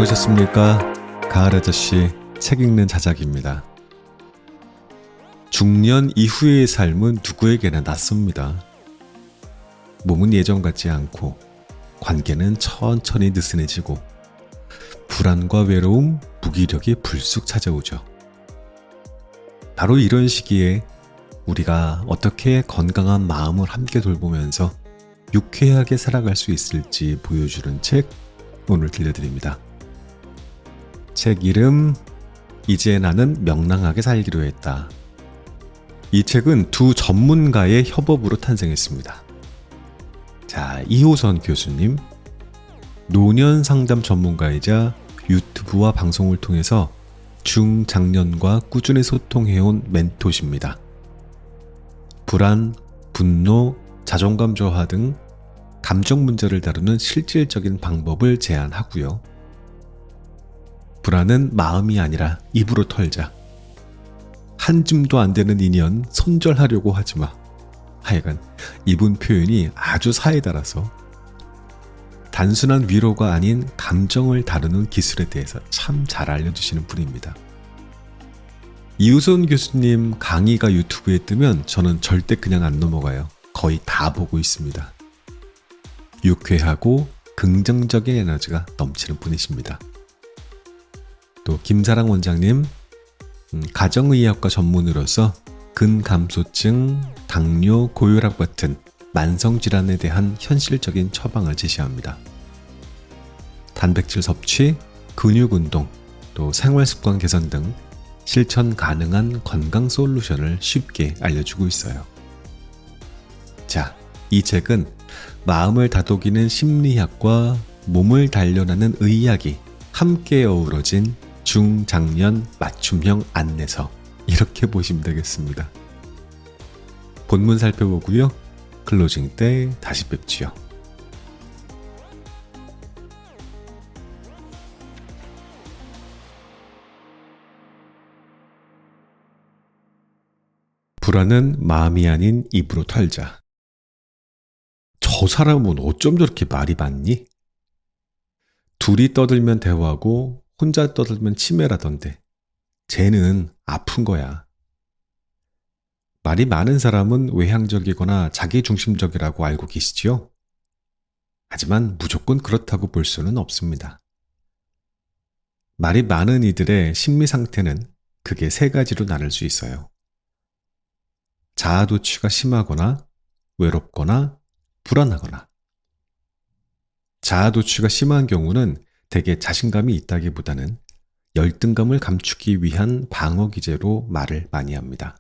안녕하셨습니까? 가을 아저씨 책 읽는 자작입니다. 중년 이후의 삶은 누구에게나 낯섭니다. 몸은 예전 같지 않고 관계는 천천히 느슨해지고 불안과 외로움, 무기력이 불쑥 찾아오죠. 바로 이런 시기에 우리가 어떻게 건강한 마음을 함께 돌보면서 유쾌하게 살아갈 수 있을지 보여주는 책 오늘 들려드립니다. 책 이름 이제 나는 명랑하게 살기로 했다. 이 책은 두 전문가의 협업으로 탄생했습니다. 자, 이호선 교수님, 노년 상담 전문가이자 유튜브와 방송을 통해서 중장년과 꾸준히 소통해온 멘토십니다. 불안, 분노, 자존감 저하 등 감정 문제를 다루는 실질적인 방법을 제안하고요. 불안은 마음이 아니라 입으로 털자. 한 줌도 안 되는 인연 손절하려고 하지마. 하여간 이분 표현이 아주 사이다라서 단순한 위로가 아닌 감정을 다루는 기술에 대해서 참 잘 알려주시는 분입니다. 이우선 교수님 강의가 유튜브에 뜨면 저는 절대 그냥 안 넘어가요. 거의 다 보고 있습니다. 유쾌하고 긍정적인 에너지가 넘치는 분이십니다. 또 김사랑 원장님, 가정의학과 전문의로서 근감소증, 당뇨, 고혈압 같은 만성질환에 대한 현실적인 처방을 제시합니다. 단백질 섭취, 근육운동, 또 생활습관 개선 등 실천 가능한 건강 솔루션을 쉽게 알려주고 있어요. 자, 이 책은 마음을 다독이는 심리학과 몸을 단련하는 의학이 함께 어우러진 중장년 맞춤형 안내서, 이렇게 보시면 되겠습니다. 본문 살펴보고요. 클로징 때 다시 뵙지요. 불안은 마음이 아닌 입으로 털자. 저 사람은 어쩜 저렇게 말이 많니? 둘이 떠들면 대화고 혼자 떠들면 치매라던데 쟤는 아픈 거야. 말이 많은 사람은 외향적이거나 자기중심적이라고 알고 계시지요? 하지만 무조건 그렇다고 볼 수는 없습니다. 말이 많은 이들의 심리 상태는 크게 세 가지로 나눌 수 있어요. 자아도취가 심하거나 외롭거나 불안하거나. 자아도취가 심한 경우는 대개 자신감이 있다기보다는 열등감을 감추기 위한 방어 기제로 말을 많이 합니다.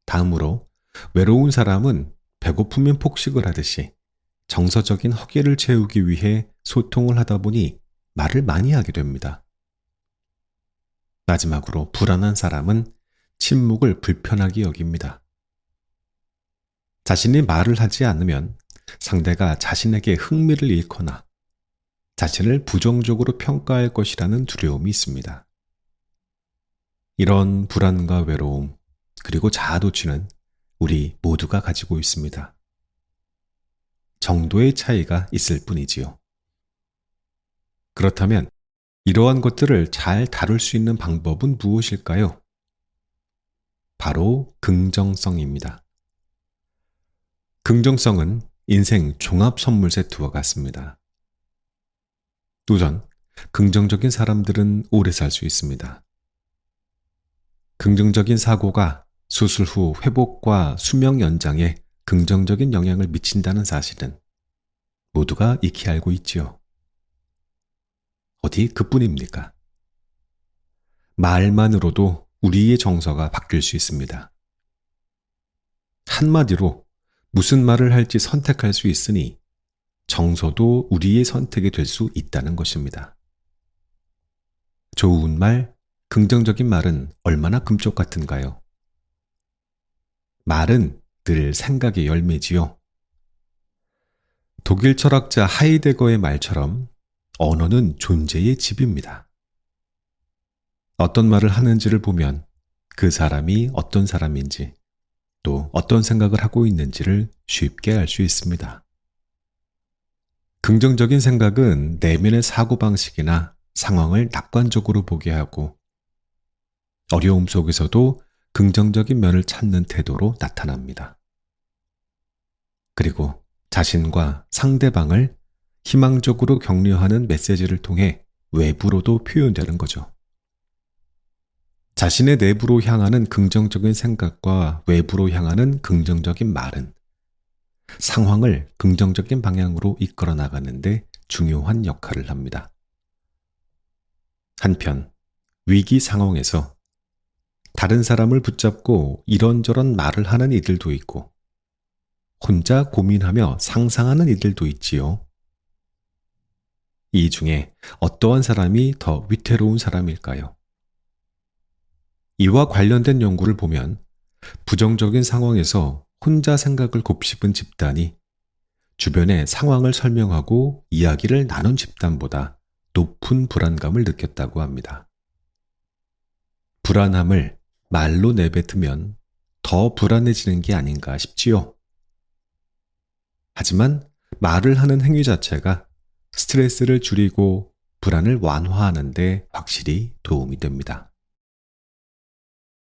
다음으로 외로운 사람은 배고프면 폭식을 하듯이 정서적인 허기를 채우기 위해 소통을 하다 보니 말을 많이 하게 됩니다. 마지막으로 불안한 사람은 침묵을 불편하게 여깁니다. 자신이 말을 하지 않으면 상대가 자신에게 흥미를 잃거나 자신을 부정적으로 평가할 것이라는 두려움이 있습니다. 이런 불안과 외로움, 그리고 자아도취는 우리 모두가 가지고 있습니다. 정도의 차이가 있을 뿐이지요. 그렇다면 이러한 것들을 잘 다룰 수 있는 방법은 무엇일까요? 바로 긍정성입니다. 긍정성은 인생 종합 선물 세트와 같습니다. 우선, 긍정적인 사람들은 오래 살 수 있습니다. 긍정적인 사고가 수술 후 회복과 수명 연장에 긍정적인 영향을 미친다는 사실은 모두가 익히 알고 있지요. 어디 그뿐입니까? 말만으로도 우리의 정서가 바뀔 수 있습니다. 한마디로 무슨 말을 할지 선택할 수 있으니 정서도 우리의 선택이 될 수 있다는 것입니다. 좋은 말, 긍정적인 말은 얼마나 금쪽 같은가요? 말은 늘 생각의 열매지요. 독일 철학자 하이데거의 말처럼 언어는 존재의 집입니다. 어떤 말을 하는지를 보면 그 사람이 어떤 사람인지, 또 어떤 생각을 하고 있는지를 쉽게 알 수 있습니다. 긍정적인 생각은 내면의 사고방식이나 상황을 낙관적으로 보게 하고 어려움 속에서도 긍정적인 면을 찾는 태도로 나타납니다. 그리고 자신과 상대방을 희망적으로 격려하는 메시지를 통해 외부로도 표현되는 거죠. 자신의 내부로 향하는 긍정적인 생각과 외부로 향하는 긍정적인 말은 상황을 긍정적인 방향으로 이끌어 나가는데 중요한 역할을 합니다. 한편, 위기 상황에서 다른 사람을 붙잡고 이런저런 말을 하는 이들도 있고, 혼자 고민하며 상상하는 이들도 있지요. 이 중에 어떠한 사람이 더 위태로운 사람일까요? 이와 관련된 연구를 보면 부정적인 상황에서 혼자 생각을 곱씹은 집단이 주변의 상황을 설명하고 이야기를 나눈 집단보다 높은 불안감을 느꼈다고 합니다. 불안함을 말로 내뱉으면 더 불안해지는 게 아닌가 싶지요. 하지만 말을 하는 행위 자체가 스트레스를 줄이고 불안을 완화하는 데 확실히 도움이 됩니다.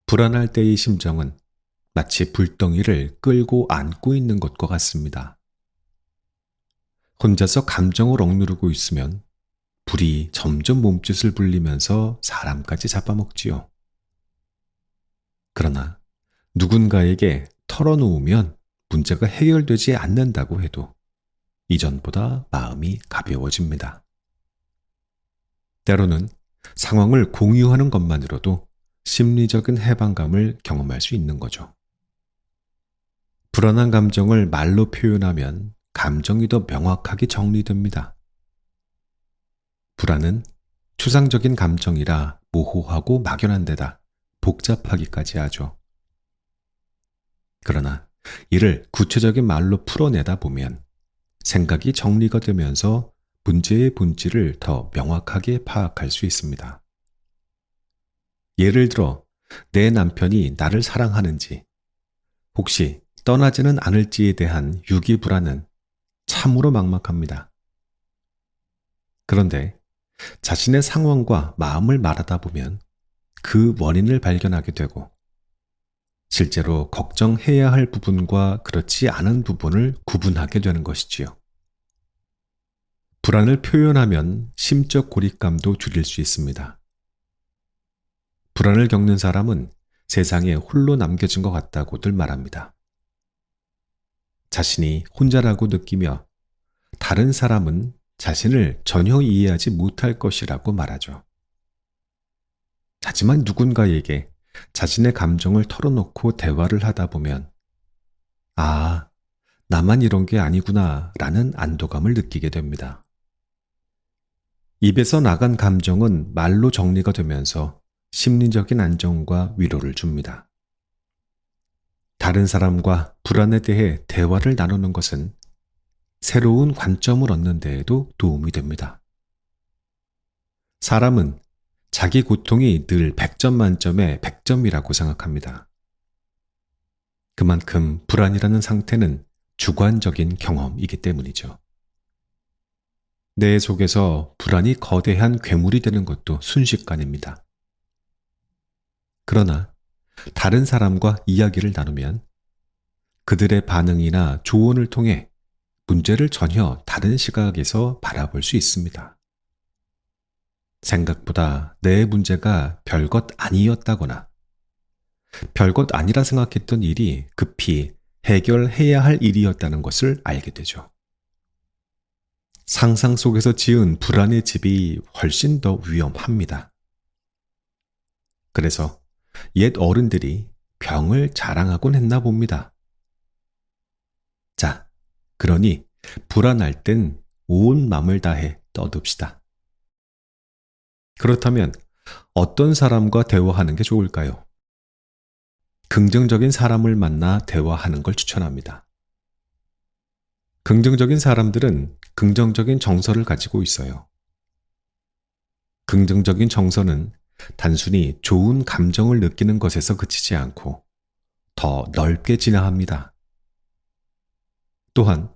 불안할 때의 심정은 마치 불덩이를 끌고 안고 있는 것과 같습니다. 혼자서 감정을 억누르고 있으면 불이 점점 몸짓을 불리면서 사람까지 잡아먹지요. 그러나 누군가에게 털어놓으면 문제가 해결되지 않는다고 해도 이전보다 마음이 가벼워집니다. 때로는 상황을 공유하는 것만으로도 심리적인 해방감을 경험할 수 있는 거죠. 불안한 감정을 말로 표현하면 감정이 더 명확하게 정리됩니다. 불안은 추상적인 감정이라 모호하고 막연한 데다 복잡하기까지 하죠. 그러나 이를 구체적인 말로 풀어내다 보면 생각이 정리가 되면서 문제의 본질을 더 명확하게 파악할 수 있습니다. 예를 들어, 내 남편이 나를 사랑하는지, 혹시 떠나지는 않을지에 대한 유기 불안은 참으로 막막합니다. 그런데 자신의 상황과 마음을 말하다 보면 그 원인을 발견하게 되고 실제로 걱정해야 할 부분과 그렇지 않은 부분을 구분하게 되는 것이지요. 불안을 표현하면 심적 고립감도 줄일 수 있습니다. 불안을 겪는 사람은 세상에 홀로 남겨진 것 같다고들 말합니다. 자신이 혼자라고 느끼며 다른 사람은 자신을 전혀 이해하지 못할 것이라고 말하죠. 하지만 누군가에게 자신의 감정을 털어놓고 대화를 하다 보면 아, 나만 이런 게 아니구나 라는 안도감을 느끼게 됩니다. 입에서 나간 감정은 말로 정리가 되면서 심리적인 안정과 위로를 줍니다. 다른 사람과 불안에 대해 대화를 나누는 것은 새로운 관점을 얻는 데에도 도움이 됩니다. 사람은 자기 고통이 늘 100점 만점에 100점이라고 생각합니다. 그만큼 불안이라는 상태는 주관적인 경험이기 때문이죠. 내 속에서 불안이 거대한 괴물이 되는 것도 순식간입니다. 그러나 다른 사람과 이야기를 나누면 그들의 반응이나 조언을 통해 문제를 전혀 다른 시각에서 바라볼 수 있습니다. 생각보다 내 문제가 별것 아니었다거나 별것 아니라 생각했던 일이 급히 해결해야 할 일이었다는 것을 알게 되죠. 상상 속에서 지은 불안의 집이 훨씬 더 위험합니다. 그래서 옛 어른들이 병을 자랑하곤 했나 봅니다. 자, 그러니 불안할 땐 온 마음을 다해 떠듭시다. 그렇다면 어떤 사람과 대화하는 게 좋을까요? 긍정적인 사람을 만나 대화하는 걸 추천합니다. 긍정적인 사람들은 긍정적인 정서를 가지고 있어요. 긍정적인 정서는 단순히 좋은 감정을 느끼는 것에서 그치지 않고 더 넓게 진화합니다. 또한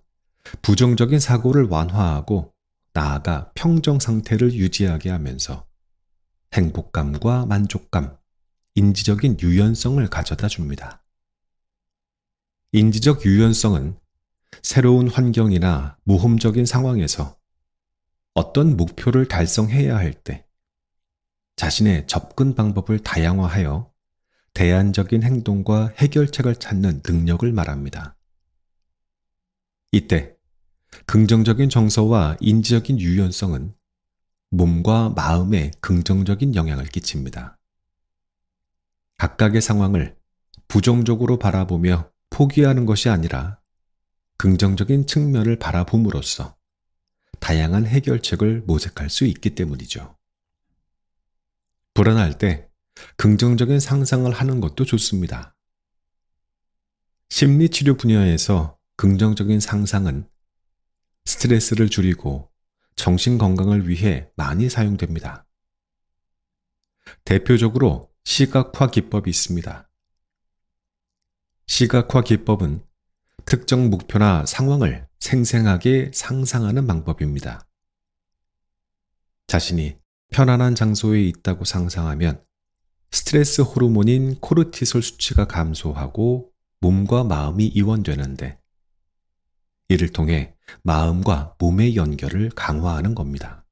부정적인 사고를 완화하고 나아가 평정 상태를 유지하게 하면서 행복감과 만족감, 인지적인 유연성을 가져다 줍니다. 인지적 유연성은 새로운 환경이나 모험적인 상황에서 어떤 목표를 달성해야 할 때 자신의 접근 방법을 다양화하여 대안적인 행동과 해결책을 찾는 능력을 말합니다. 이때 긍정적인 정서와 인지적인 유연성은 몸과 마음에 긍정적인 영향을 끼칩니다. 각각의 상황을 부정적으로 바라보며 포기하는 것이 아니라 긍정적인 측면을 바라봄으로써 다양한 해결책을 모색할 수 있기 때문이죠. 불안할 때 긍정적인 상상을 하는 것도 좋습니다. 심리치료 분야에서 긍정적인 상상은 스트레스를 줄이고 정신 건강을 위해 많이 사용됩니다. 대표적으로 시각화 기법이 있습니다. 시각화 기법은 특정 목표나 상황을 생생하게 상상하는 방법입니다. 자신이 편안한 장소에 있다고 상상하면 스트레스 호르몬인 코르티솔 수치가 감소하고 몸과 마음이 이완되는데 이를 통해 마음과 몸의 연결을 강화하는 겁니다.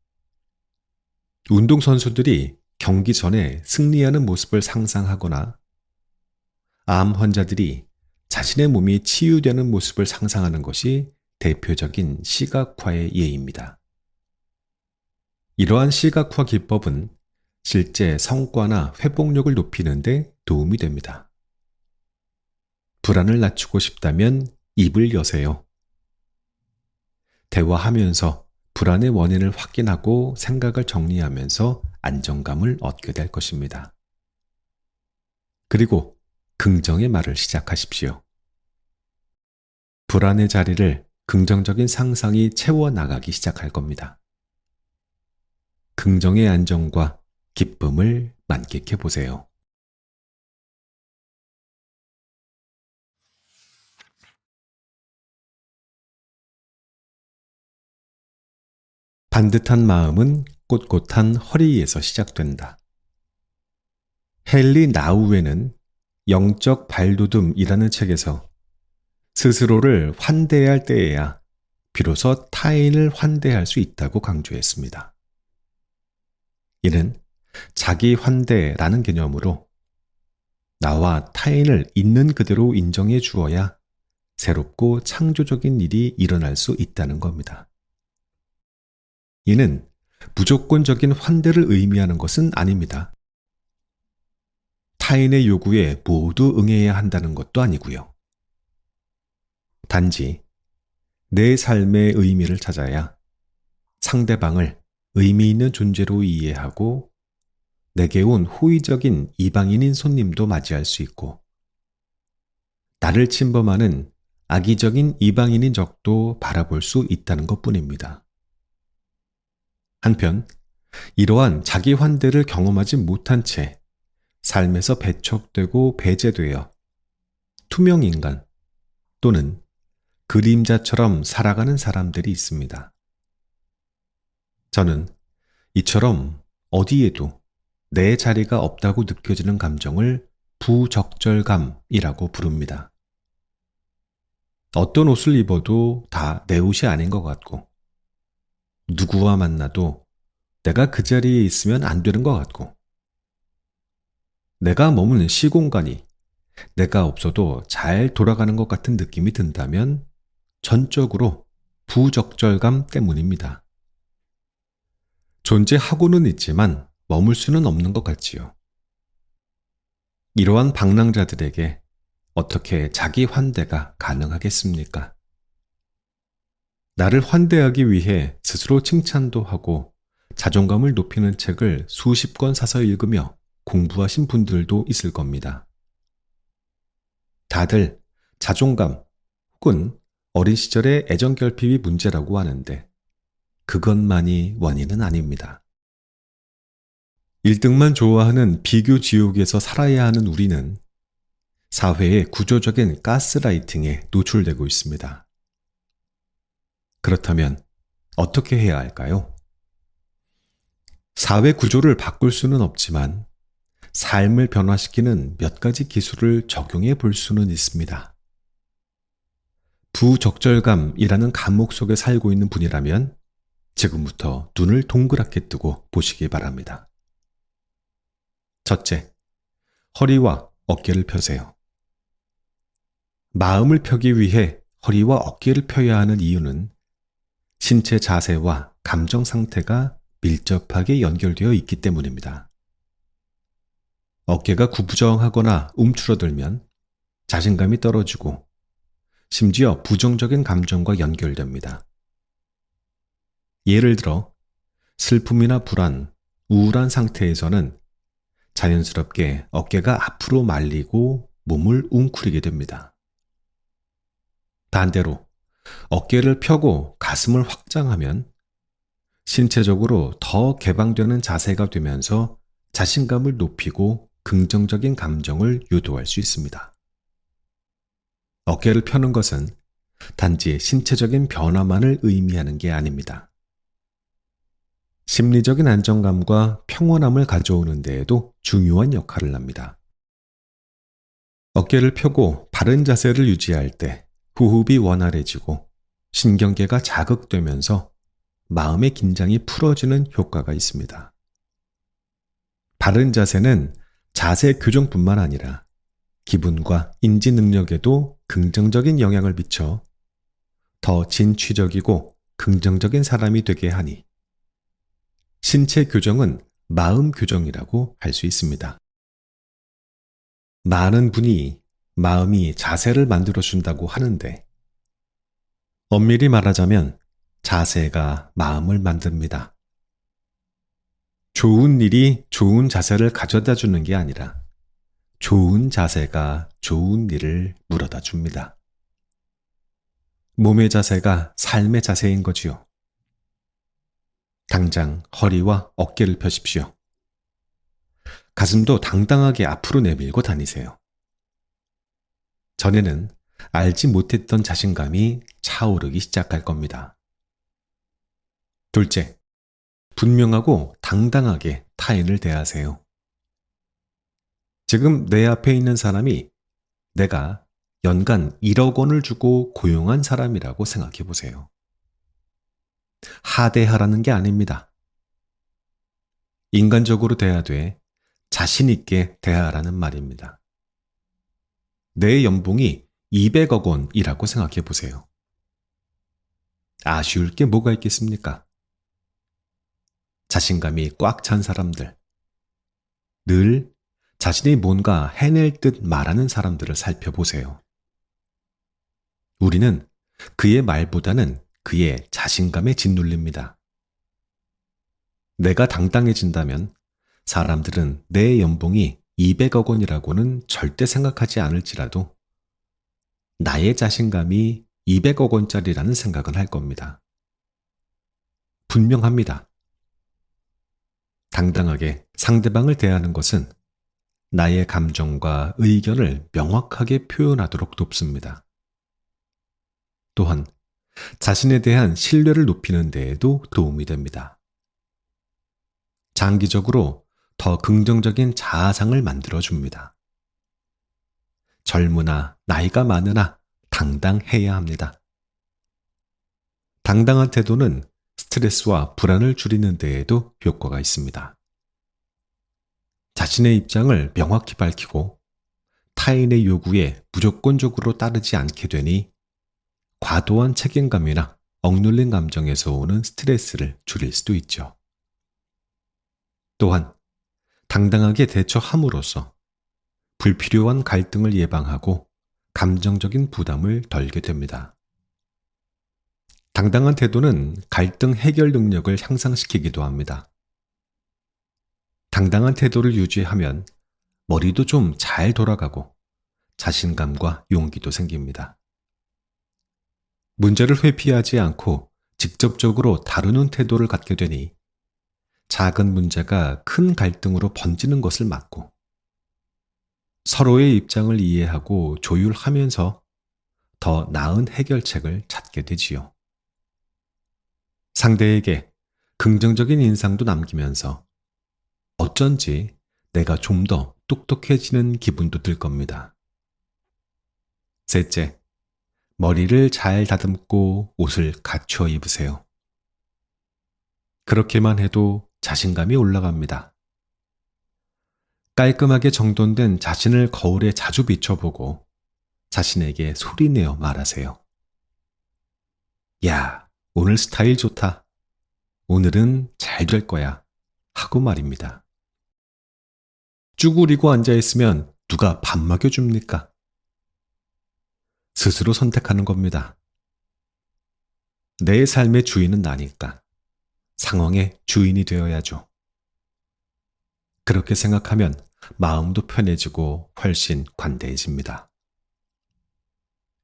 운동선수들이 경기 전에 승리하는 모습을 상상하거나 암 환자들이 자신의 몸이 치유되는 모습을 상상하는 것이 대표적인 시각화의 예입니다. 이러한 시각화 기법은 실제 성과나 회복력을 높이는 데 도움이 됩니다. 불안을 낮추고 싶다면 입을 여세요. 대화하면서 불안의 원인을 확인하고 생각을 정리하면서 안정감을 얻게 될 것입니다. 그리고 긍정의 말을 시작하십시오. 불안의 자리를 긍정적인 상상이 채워나가기 시작할 겁니다. 긍정의 안정과 기쁨을 만끽해 보세요. 반듯한 마음은 꼿꼿한 허리에서 시작된다. 헨리 나우에는 영적 발돋움이라는 책에서 스스로를 환대해야 할 때에야 비로소 타인을 환대할 수 있다고 강조했습니다. 이는 자기 환대라는 개념으로 나와 타인을 있는 그대로 인정해 주어야 새롭고 창조적인 일이 일어날 수 있다는 겁니다. 이는 무조건적인 환대를 의미하는 것은 아닙니다. 타인의 요구에 모두 응해야 한다는 것도 아니고요. 단지 내 삶의 의미를 찾아야 상대방을 의미 있는 존재로 이해하고 내게 온 호의적인 이방인인 손님도 맞이할 수 있고 나를 침범하는 악의적인 이방인인 적도 바라볼 수 있다는 것뿐입니다. 한편 이러한 자기 환대를 경험하지 못한 채 삶에서 배척되고 배제되어 투명 인간 또는 그림자처럼 살아가는 사람들이 있습니다. 저는 이처럼 어디에도 내 자리가 없다고 느껴지는 감정을 부적절감이라고 부릅니다. 어떤 옷을 입어도 다 내 옷이 아닌 것 같고, 누구와 만나도 내가 그 자리에 있으면 안 되는 것 같고, 내가 머무는 시공간이 내가 없어도 잘 돌아가는 것 같은 느낌이 든다면 전적으로 부적절감 때문입니다. 존재하고는 있지만 머물 수는 없는 것 같지요. 이러한 방랑자들에게 어떻게 자기 환대가 가능하겠습니까? 나를 환대하기 위해 스스로 칭찬도 하고 자존감을 높이는 책을 수십 권 사서 읽으며 공부하신 분들도 있을 겁니다. 다들 자존감 혹은 어린 시절의 애정결핍이 문제라고 하는데 그것만이 원인은 아닙니다. 1등만 좋아하는 비교 지옥에서 살아야 하는 우리는 사회의 구조적인 가스라이팅에 노출되고 있습니다. 그렇다면 어떻게 해야 할까요? 사회 구조를 바꿀 수는 없지만 삶을 변화시키는 몇 가지 기술을 적용해 볼 수는 있습니다. 부적절감이라는 감옥 속에 살고 있는 분이라면 지금부터 눈을 동그랗게 뜨고 보시기 바랍니다. 첫째, 허리와 어깨를 펴세요. 마음을 펴기 위해 허리와 어깨를 펴야 하는 이유는 신체 자세와 감정 상태가 밀접하게 연결되어 있기 때문입니다. 어깨가 구부정하거나 움츠러들면 자신감이 떨어지고 심지어 부정적인 감정과 연결됩니다. 예를 들어 슬픔이나 불안, 우울한 상태에서는 자연스럽게 어깨가 앞으로 말리고 몸을 웅크리게 됩니다. 반대로 어깨를 펴고 가슴을 확장하면 신체적으로 더 개방되는 자세가 되면서 자신감을 높이고 긍정적인 감정을 유도할 수 있습니다. 어깨를 펴는 것은 단지 신체적인 변화만을 의미하는 게 아닙니다. 심리적인 안정감과 평온함을 가져오는 데에도 중요한 역할을 합니다. 어깨를 펴고 바른 자세를 유지할 때 호흡이 원활해지고 신경계가 자극되면서 마음의 긴장이 풀어지는 효과가 있습니다. 바른 자세는 자세 교정뿐만 아니라 기분과 인지 능력에도 긍정적인 영향을 미쳐 더 진취적이고 긍정적인 사람이 되게 하니 신체 교정은 마음 교정이라고 할 수 있습니다. 많은 분이 마음이 자세를 만들어준다고 하는데 엄밀히 말하자면 자세가 마음을 만듭니다. 좋은 일이 좋은 자세를 가져다 주는 게 아니라 좋은 자세가 좋은 일을 물어다 줍니다. 몸의 자세가 삶의 자세인 거지요. 당장 허리와 어깨를 펴십시오. 가슴도 당당하게 앞으로 내밀고 다니세요. 전에는 알지 못했던 자신감이 차오르기 시작할 겁니다. 둘째, 분명하고 당당하게 타인을 대하세요. 지금 내 앞에 있는 사람이 내가 연간 1억 원을 주고 고용한 사람이라고 생각해 보세요. 하대하라는 게 아닙니다. 인간적으로 대하되 자신 있게 대하라는 말입니다. 내 연봉이 200억 원이라고 생각해 보세요. 아쉬울 게 뭐가 있겠습니까? 자신감이 꽉 찬 사람들, 늘 자신이 뭔가 해낼 듯 말하는 사람들을 살펴보세요. 우리는 그의 말보다는 그의 자신감에 짓눌립니다. 내가 당당해진다면 사람들은 내 연봉이 200억 원이라고는 절대 생각하지 않을지라도 나의 자신감이 200억 원짜리라는 생각은 할 겁니다. 분명합니다. 당당하게 상대방을 대하는 것은 나의 감정과 의견을 명확하게 표현하도록 돕습니다. 또한 자신에 대한 신뢰를 높이는 데에도 도움이 됩니다. 장기적으로 더 긍정적인 자아상을 만들어줍니다. 젊으나 나이가 많으나 당당해야 합니다. 당당한 태도는 스트레스와 불안을 줄이는 데에도 효과가 있습니다. 자신의 입장을 명확히 밝히고 타인의 요구에 무조건적으로 따르지 않게 되니 과도한 책임감이나 억눌린 감정에서 오는 스트레스를 줄일 수도 있죠. 또한 당당하게 대처함으로써 불필요한 갈등을 예방하고 감정적인 부담을 덜게 됩니다. 당당한 태도는 갈등 해결 능력을 향상시키기도 합니다. 당당한 태도를 유지하면 머리도 좀 잘 돌아가고 자신감과 용기도 생깁니다. 문제를 회피하지 않고 직접적으로 다루는 태도를 갖게 되니 작은 문제가 큰 갈등으로 번지는 것을 막고 서로의 입장을 이해하고 조율하면서 더 나은 해결책을 찾게 되지요. 상대에게 긍정적인 인상도 남기면서 어쩐지 내가 좀 더 똑똑해지는 기분도 들 겁니다. 셋째, 머리를 잘 다듬고 옷을 갖춰 입으세요. 그렇게만 해도 자신감이 올라갑니다. 깔끔하게 정돈된 자신을 거울에 자주 비춰보고 자신에게 소리내어 말하세요. 야, 오늘 스타일 좋다. 오늘은 잘 될 거야. 하고 말입니다. 쭈그리고 앉아있으면 누가 밥 먹여줍니까? 스스로 선택하는 겁니다. 내 삶의 주인은 나니까 상황의 주인이 되어야죠. 그렇게 생각하면 마음도 편해지고 훨씬 관대해집니다.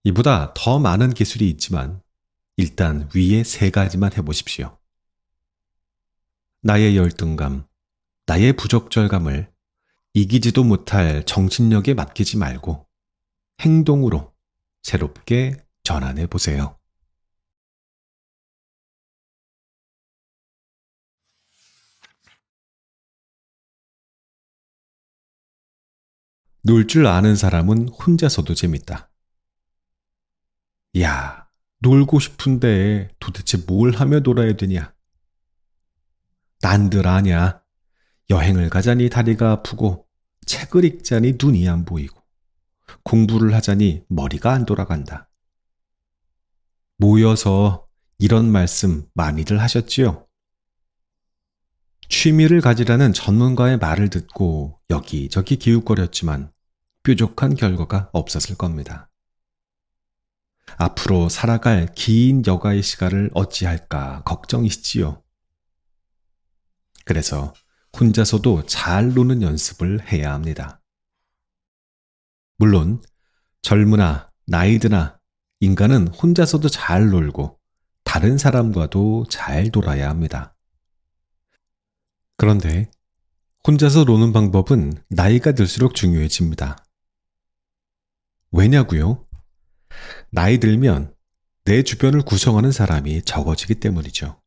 이보다 더 많은 기술이 있지만 일단 위에 세 가지만 해보십시오. 나의 열등감, 나의 부적절감을 이기지도 못할 정신력에 맡기지 말고 행동으로 새롭게 전환해 보세요. 놀 줄 아는 사람은 혼자서도 재밌다. 야, 놀고 싶은데 도대체 뭘 하며 놀아야 되냐? 난들 아냐. 여행을 가자니 다리가 아프고, 책을 읽자니 눈이 안 보이고, 공부를 하자니 머리가 안 돌아간다. 모여서 이런 말씀 많이들 하셨지요? 취미를 가지라는 전문가의 말을 듣고 여기저기 기웃거렸지만 뾰족한 결과가 없었을 겁니다. 앞으로 살아갈 긴 여가의 시간을 어찌할까 걱정이시지요. 그래서 혼자서도 잘 노는 연습을 해야 합니다. 물론 젊으나 나이 드나 인간은 혼자서도 잘 놀고 다른 사람과도 잘 놀아야 합니다. 그런데 혼자서 노는 방법은 나이가 들수록 중요해집니다. 왜냐고요? 나이 들면 내 주변을 구성하는 사람이 적어지기 때문이죠.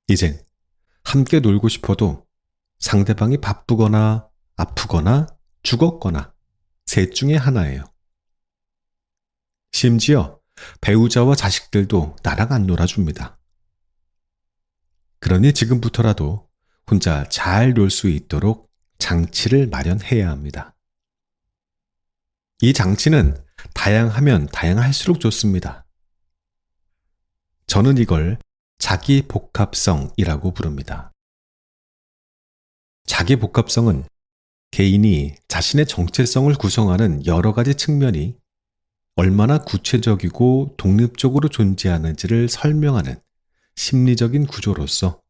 이젠 함께 놀고 싶어도 상대방이 바쁘거나 아프거나 죽었거나 셋 중에 하나예요. 심지어 배우자와 자식들도 나랑 안 놀아줍니다. 그러니 지금부터라도 혼자 잘 놀 수 있도록 장치를 마련해야 합니다. 이 장치는 다양하면 다양할수록 좋습니다. 저는 이걸 자기 복합성이라고 부릅니다. 자기 복합성은 개인이 자신의 정체성을 구성하는 여러 가지 측면이 얼마나 구체적이고 독립적으로 존재하는지를 설명하는 심리적인 구조로서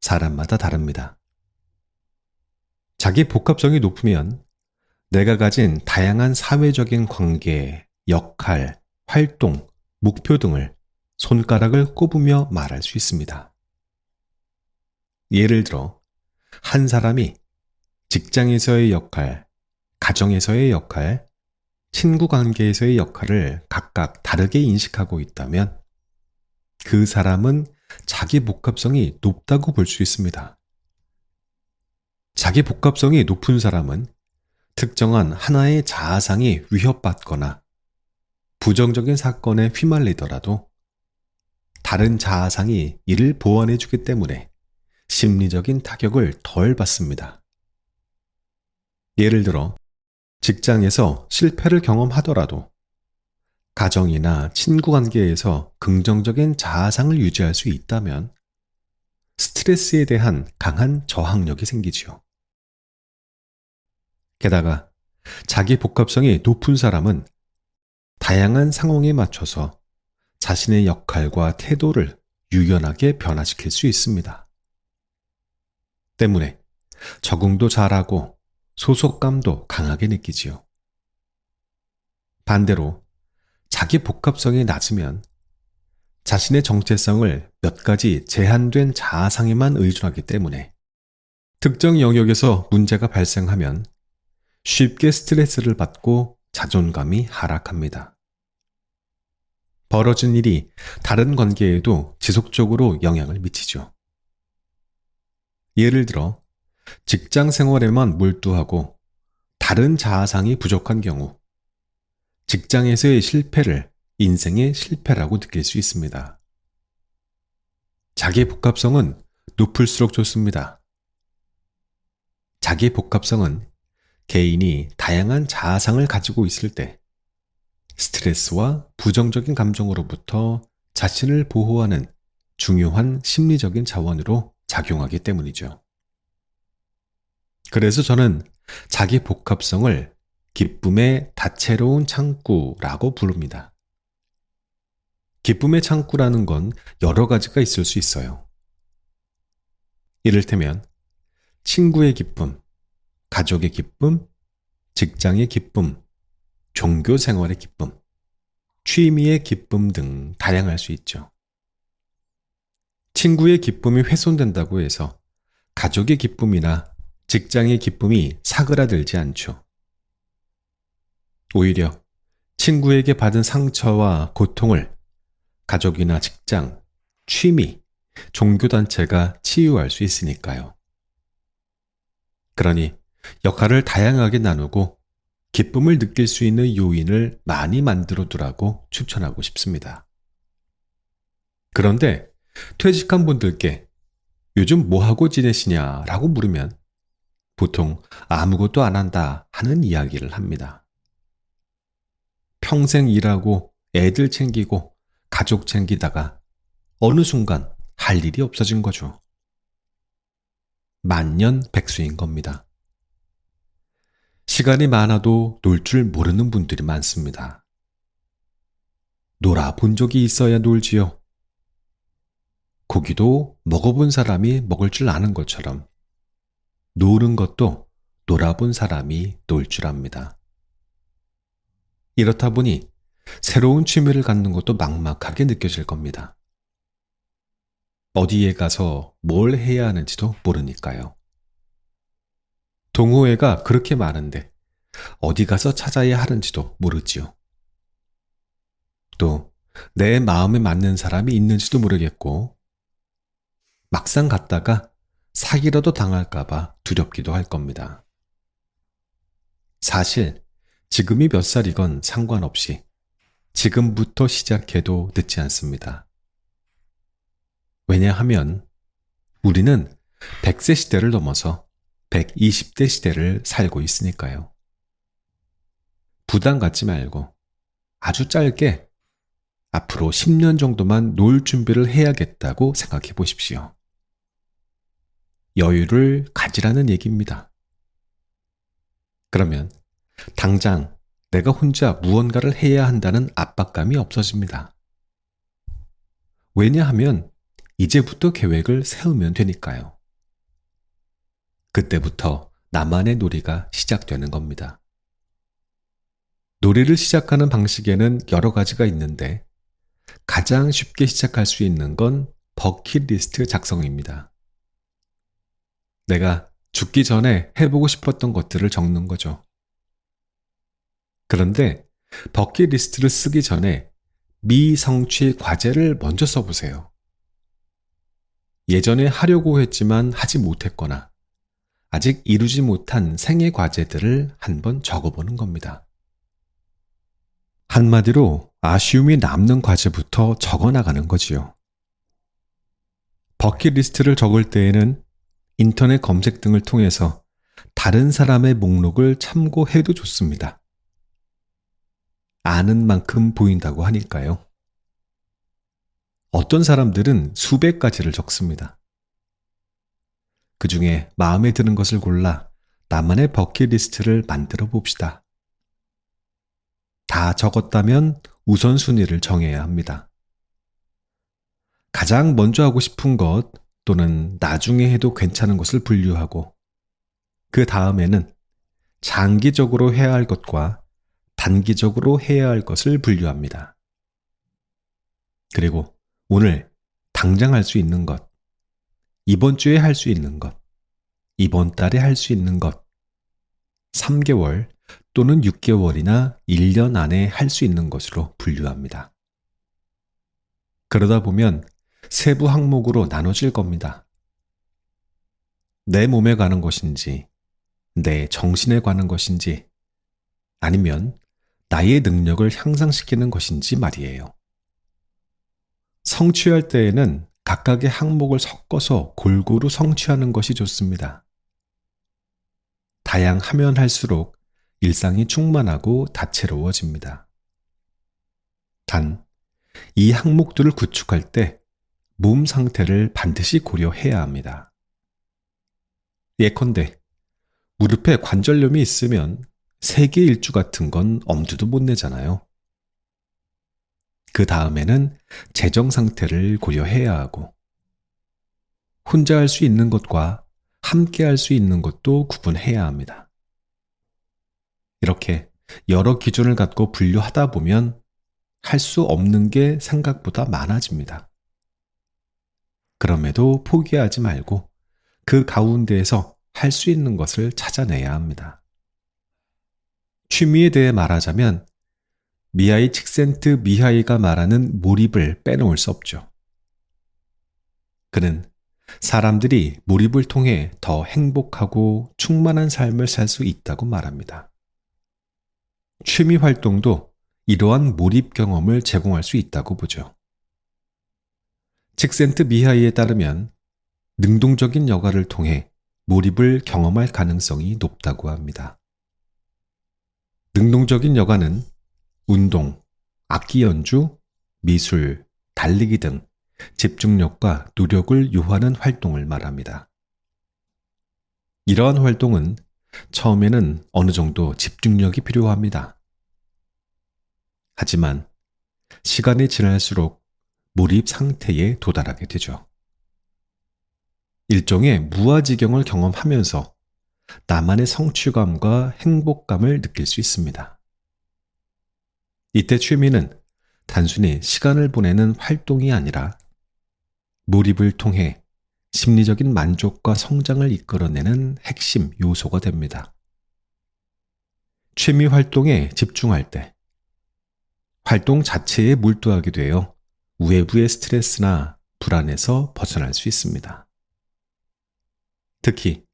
사람마다 다릅니다. 자기 복합성이 높으면 내가 가진 다양한 사회적인 관계, 역할, 활동, 목표 등을 손가락을 꼽으며 말할 수 있습니다. 예를 들어, 한 사람이 직장에서의 역할, 가정에서의 역할, 친구 관계에서의 역할을 각각 다르게 인식하고 있다면 그 사람은 자기 복합성이 높다고 볼 수 있습니다. 자기 복합성이 높은 사람은 특정한 하나의 자아상이 위협받거나 부정적인 사건에 휘말리더라도 다른 자아상이 이를 보완해주기 때문에 심리적인 타격을 덜 받습니다. 예를 들어 직장에서 실패를 경험하더라도 가정이나 친구 관계에서 긍정적인 자아상을 유지할 수 있다면 스트레스에 대한 강한 저항력이 생기지요. 게다가 자기 복합성이 높은 사람은 다양한 상황에 맞춰서 자신의 역할과 태도를 유연하게 변화시킬 수 있습니다. 때문에 적응도 잘하고 소속감도 강하게 느끼지요. 반대로 자기 복합성이 낮으면 자신의 정체성을 몇 가지 제한된 자아상에만 의존하기 때문에 특정 영역에서 문제가 발생하면 쉽게 스트레스를 받고 자존감이 하락합니다. 벌어진 일이 다른 관계에도 지속적으로 영향을 미치죠. 예를 들어 직장 생활에만 몰두하고 다른 자아상이 부족한 경우 직장에서의 실패를 인생의 실패라고 느낄 수 있습니다. 자기 복합성은 높을수록 좋습니다. 자기 복합성은 개인이 다양한 자아상을 가지고 있을 때 스트레스와 부정적인 감정으로부터 자신을 보호하는 중요한 심리적인 자원으로 작용하기 때문이죠. 그래서 저는 자기 복합성을 기쁨의 다채로운 창구라고 부릅니다. 기쁨의 창구라는 건 여러 가지가 있을 수 있어요. 이를테면 친구의 기쁨, 가족의 기쁨, 직장의 기쁨, 종교 생활의 기쁨, 취미의 기쁨 등 다양할 수 있죠. 친구의 기쁨이 훼손된다고 해서 가족의 기쁨이나 직장의 기쁨이 사그라들지 않죠. 오히려 친구에게 받은 상처와 고통을 가족이나 직장, 취미, 종교단체가 치유할 수 있으니까요. 그러니 역할을 다양하게 나누고 기쁨을 느낄 수 있는 요인을 많이 만들어 두라고 추천하고 싶습니다. 그런데 퇴직한 분들께 요즘 뭐 하고 지내시냐라고 물으면 보통 아무것도 안 한다 하는 이야기를 합니다. 평생 일하고 애들 챙기고 가족 챙기다가 어느 순간 할 일이 없어진 거죠. 만년백수인 겁니다. 시간이 많아도 놀 줄 모르는 분들이 많습니다. 놀아본 적이 있어야 놀지요. 고기도 먹어본 사람이 먹을 줄 아는 것처럼 노는 것도 놀아본 사람이 놀 줄 압니다. 이렇다 보니 새로운 취미를 갖는 것도 막막하게 느껴질 겁니다. 어디에 가서 뭘 해야 하는지도 모르니까요. 동호회가 그렇게 많은데 어디 가서 찾아야 하는지도 모르지요. 또 내 마음에 맞는 사람이 있는지도 모르겠고 막상 갔다가 사기라도 당할까봐 두렵기도 할 겁니다. 사실 지금이 몇 살이건 상관없이 지금부터 시작해도 늦지 않습니다. 왜냐하면 우리는 100세 시대를 넘어서 120대 시대를 살고 있으니까요. 부담 갖지 말고 아주 짧게 앞으로 10년 정도만 놀 준비를 해야겠다고 생각해 보십시오. 여유를 가지라는 얘기입니다. 그러면 당장 내가 혼자 무언가를 해야 한다는 압박감이 없어집니다. 왜냐하면 이제부터 계획을 세우면 되니까요. 그때부터 나만의 놀이가 시작되는 겁니다. 놀이를 시작하는 방식에는 여러 가지가 있는데 가장 쉽게 시작할 수 있는 건 버킷리스트 작성입니다. 내가 죽기 전에 해보고 싶었던 것들을 적는 거죠. 그런데 버킷리스트를 쓰기 전에 미성취 과제를 먼저 써보세요. 예전에 하려고 했지만 하지 못했거나 아직 이루지 못한 생애 과제들을 한번 적어보는 겁니다. 한마디로 아쉬움이 남는 과제부터 적어나가는 거지요. 버킷리스트를 적을 때에는 인터넷 검색 등을 통해서 다른 사람의 목록을 참고해도 좋습니다. 아는 만큼 보인다고 하니까요. 어떤 사람들은 수백 가지를 적습니다. 그 중에 마음에 드는 것을 골라 나만의 버킷리스트를 만들어 봅시다. 다 적었다면 우선순위를 정해야 합니다. 가장 먼저 하고 싶은 것 또는 나중에 해도 괜찮은 것을 분류하고 그 다음에는 장기적으로 해야 할 것과 단기적으로 해야 할 것을 분류합니다. 그리고 오늘 당장 할 수 있는 것, 이번 주에 할 수 있는 것, 이번 달에 할 수 있는 것, 3개월 또는 6개월이나 1년 안에 할 수 있는 것으로 분류합니다. 그러다 보면 세부 항목으로 나눠질 겁니다. 내 몸에 관한 것인지, 내 정신에 관한 것인지, 아니면 나의 능력을 향상시키는 것인지 말이에요. 성취할 때에는 각각의 항목을 섞어서 골고루 성취하는 것이 좋습니다. 다양하면 할수록 일상이 충만하고 다채로워집니다. 단, 이 항목들을 구축할 때 몸 상태를 반드시 고려해야 합니다. 예컨대 무릎에 관절염이 있으면 세계 일주 같은 건 엄두도 못 내잖아요. 그 다음에는 재정 상태를 고려해야 하고, 혼자 할 수 있는 것과 함께 할 수 있는 것도 구분해야 합니다. 이렇게 여러 기준을 갖고 분류하다 보면 할 수 없는 게 생각보다 많아집니다. 그럼에도 포기하지 말고 그 가운데에서 할 수 있는 것을 찾아내야 합니다. 취미에 대해 말하자면 미하이 칙센트미하이가 말하는 몰입을 빼놓을 수 없죠. 그는 사람들이 몰입을 통해 더 행복하고 충만한 삶을 살 수 있다고 말합니다. 취미 활동도 이러한 몰입 경험을 제공할 수 있다고 보죠. 칙센트미하이에 따르면 능동적인 여가를 통해 몰입을 경험할 가능성이 높다고 합니다. 능동적인 여가는 운동, 악기 연주, 미술, 달리기 등 집중력과 노력을 요하는 활동을 말합니다. 이러한 활동은 처음에는 어느 정도 집중력이 필요합니다. 하지만 시간이 지날수록 몰입 상태에 도달하게 되죠. 일종의 무아지경을 경험하면서 나만의 성취감과 행복감을 느낄 수 있습니다. 이때 취미는 단순히 시간을 보내는 활동이 아니라 몰입을 통해 심리적인 만족과 성장을 이끌어내는 핵심 요소가 됩니다. 취미 활동에 집중할 때 활동 자체에 몰두하게 되어 외부의 스트레스나 불안에서 벗어날 수 있습니다. 특히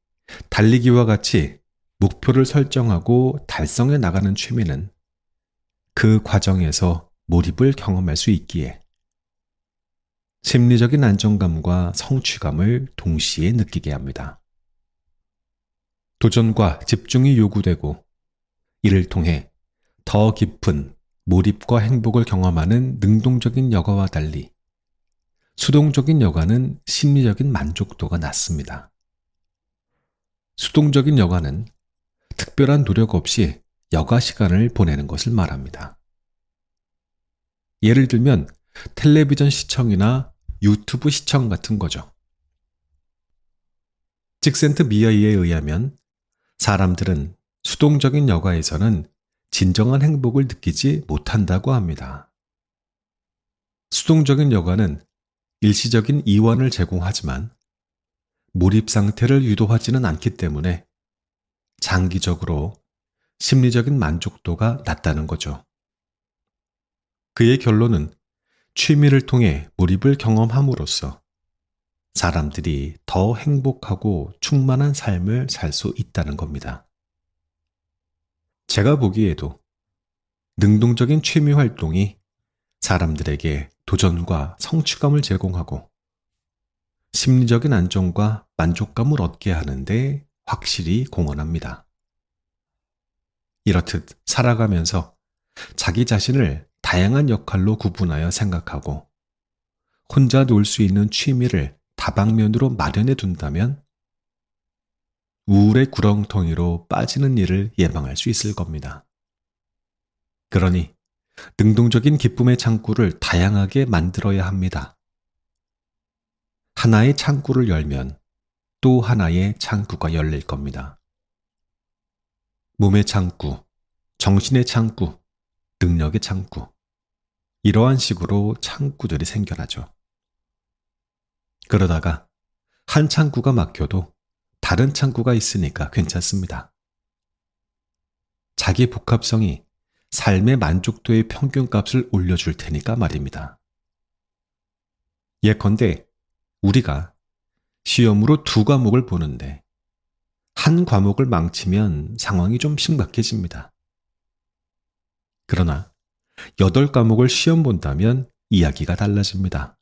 달리기와 같이 목표를 설정하고 달성해 나가는 취미는 그 과정에서 몰입을 경험할 수 있기에 심리적인 안정감과 성취감을 동시에 느끼게 합니다. 도전과 집중이 요구되고 이를 통해 더 깊은 몰입과 행복을 경험하는 능동적인 여가와 달리 수동적인 여가는 심리적인 만족도가 낮습니다. 수동적인 여가는 특별한 노력 없이 여가 시간을 보내는 것을 말합니다. 예를 들면 텔레비전 시청이나 유튜브 시청 같은 거죠. 칙센트미하이에 의하면 사람들은 수동적인 여가에서는 진정한 행복을 느끼지 못한다고 합니다. 수동적인 여가는 일시적인 이완을 제공하지만 몰입 상태를 유도하지는 않기 때문에 장기적으로 심리적인 만족도가 낮다는 거죠. 그의 결론은 취미를 통해 몰입을 경험함으로써 사람들이 더 행복하고 충만한 삶을 살 수 있다는 겁니다. 제가 보기에도 능동적인 취미 활동이 사람들에게 도전과 성취감을 제공하고 심리적인 안정과 만족감을 얻게 하는데 확실히 공헌합니다. 이렇듯 살아가면서 자기 자신을 다양한 역할로 구분하여 생각하고 혼자 놀 수 있는 취미를 다방면으로 마련해 둔다면 우울의 구렁텅이로 빠지는 일을 예방할 수 있을 겁니다. 그러니 능동적인 기쁨의 창구를 다양하게 만들어야 합니다. 하나의 창구를 열면 또 하나의 창구가 열릴 겁니다. 몸의 창구, 정신의 창구, 능력의 창구. 이러한 식으로 창구들이 생겨나죠. 그러다가 한 창구가 막혀도 다른 창구가 있으니까 괜찮습니다. 자기 복합성이 삶의 만족도의 평균값을 올려줄 테니까 말입니다. 예컨대 우리가 시험으로 두 과목을 보는데 한 과목을 망치면 상황이 좀 심각해집니다. 그러나 8과목을 시험 본다면 이야기가 달라집니다.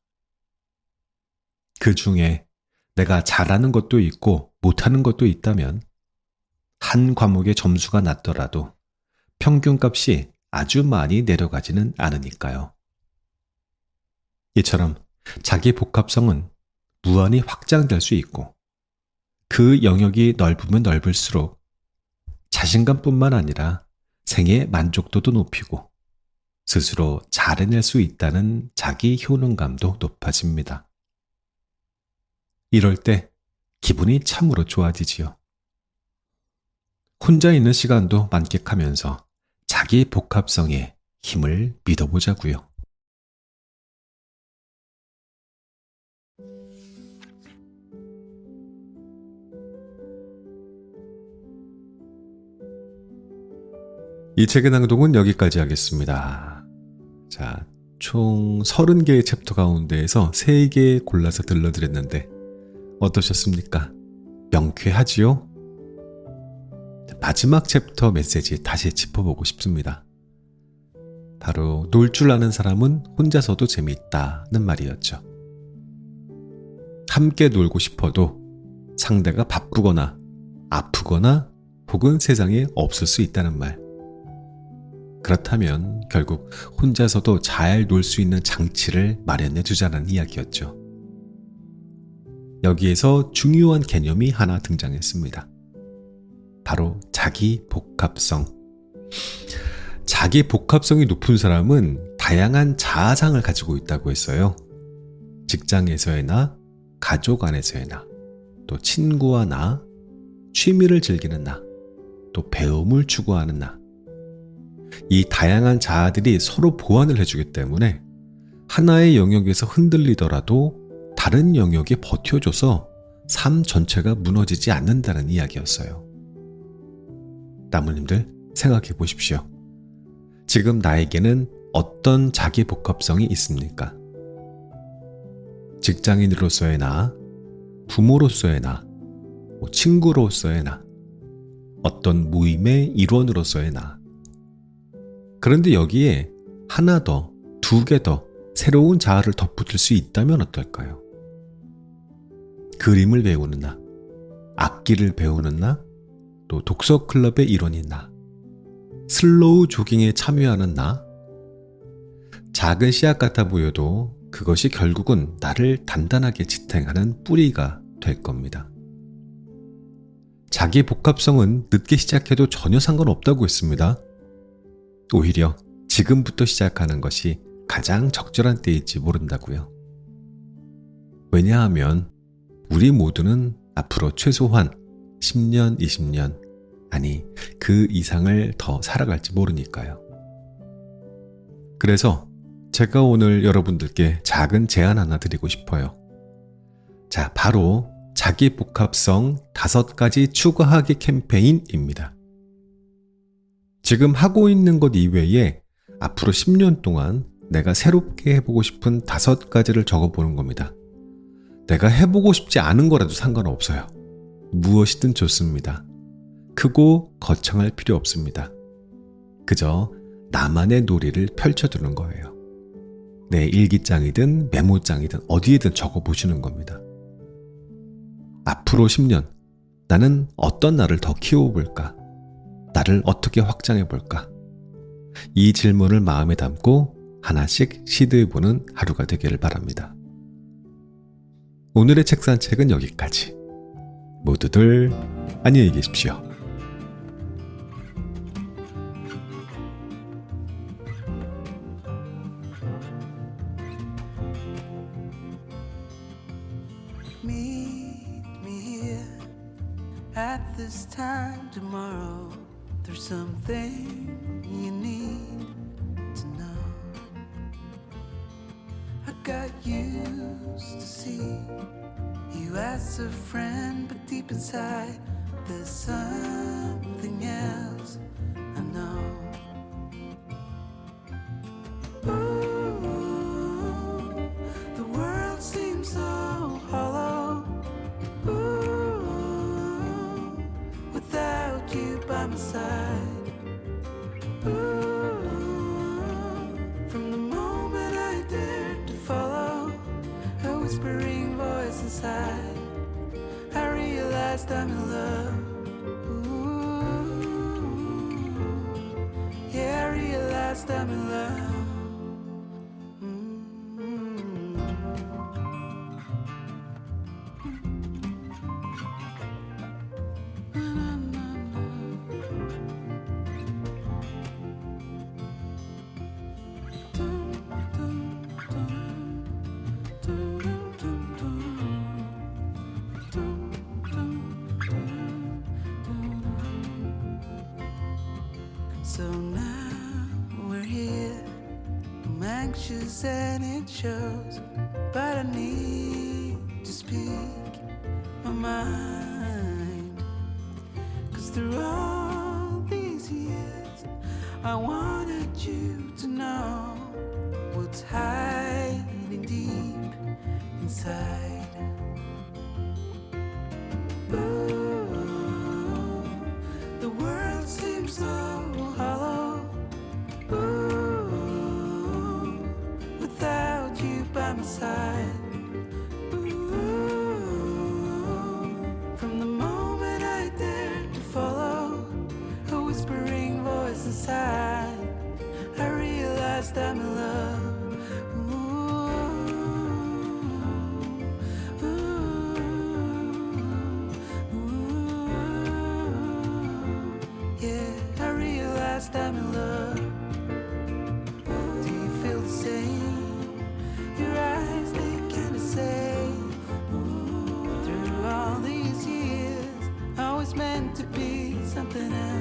그 중에 내가 잘하는 것도 있고 못하는 것도 있다면 한 과목의 점수가 낮더라도 평균값이 아주 많이 내려가지는 않으니까요. 이처럼 자기 복합성은 무한히 확장될 수 있고 그 영역이 넓으면 넓을수록 자신감뿐만 아니라 생의 만족도도 높이고 스스로 잘 해낼 수 있다는 자기 효능감도 높아집니다. 이럴 때 기분이 참으로 좋아지지요. 혼자 있는 시간도 만끽하면서 자기 복합성에 힘을 믿어보자고요. 이 책의 낭독은 여기까지 하겠습니다. 자, 총 30개의 챕터 가운데에서 3개 골라서 들려드렸는데 어떠셨습니까? 명쾌하지요? 마지막 챕터 메시지 다시 짚어보고 싶습니다. 바로 놀 줄 아는 사람은 혼자서도 재미있다는 말이었죠. 함께 놀고 싶어도 상대가 바쁘거나 아프거나 혹은 세상에 없을 수 있다는 말. 그렇다면 결국 혼자서도 잘 놀 수 있는 장치를 마련해 두자는 이야기였죠. 여기에서 중요한 개념이 하나 등장했습니다. 바로 자기 복합성. 자기 복합성이 높은 사람은 다양한 자아상을 가지고 있다고 했어요. 직장에서의 나, 가족 안에서의 나, 또 친구와 나, 취미를 즐기는 나, 또 배움을 추구하는 나. 이 다양한 자아들이 서로 보완을 해주기 때문에 하나의 영역에서 흔들리더라도 다른 영역에 버텨줘서 삶 전체가 무너지지 않는다는 이야기였어요. 나무님들 생각해 보십시오. 지금 나에게는 어떤 자기 복합성이 있습니까? 직장인으로서의 나, 부모로서의 나, 친구로서의 나, 어떤 모임의 일원으로서의 나. 그런데 여기에 하나 더, 2개 더 새로운 자아를 덧붙일 수 있다면 어떨까요? 그림을 배우는 나, 악기를 배우는 나, 또 독서 클럽의 일원인 나, 슬로우 조깅에 참여하는 나. 작은 씨앗 같아 보여도 그것이 결국은 나를 단단하게 지탱하는 뿌리가 될 겁니다. 자기 복합성은 늦게 시작해도 전혀 상관없다고 했습니다. 오히려 지금부터 시작하는 것이 가장 적절한 때일지 모른다고요. 왜냐하면 우리 모두는 앞으로 최소한 10년, 20년, 아니 그 이상을 더 살아갈지 모르니까요. 그래서 제가 오늘 여러분들께 작은 제안 하나 드리고 싶어요. 자, 바로 자기 복합성 5가지 추가하기 캠페인입니다. 지금 하고 있는 것 이외에 앞으로 10년 동안 내가 새롭게 해보고 싶은 5가지를 적어보는 겁니다. 내가 해보고 싶지 않은 거라도 상관없어요. 무엇이든 좋습니다. 크고 거창할 필요 없습니다. 그저 나만의 놀이를 펼쳐두는 거예요. 내 일기장이든 메모장이든 어디에든 적어보시는 겁니다. 앞으로 10년 나는 어떤 나를 더 키워볼까? 나를 어떻게 확장해볼까? 이 질문을 마음에 담고 하나씩 시도해보는 하루가 되기를 바랍니다. 오늘의 책산책은 여기까지. 모두들 안녕히 계십시오. Meet me here at this time tomorrow. There's something you need to know. I got used to see you as a friend, but deep inside there's something else I know. Ooh, the world's realized I'm in love. So now we're here. I'm anxious and it shows, but I need to speak my mind. 'Cause through all these years, I wanted you to know what's hiding deep inside. Ooh, the world seems so hollow. Ooh, without you by my side. Ooh, from the moment I dared to follow a whispering voice inside, I realized I'm in love. Yeah, I realized I'm in love. Do you feel the same? Your eyes, they kinda say, through all these years, I was meant to be something else.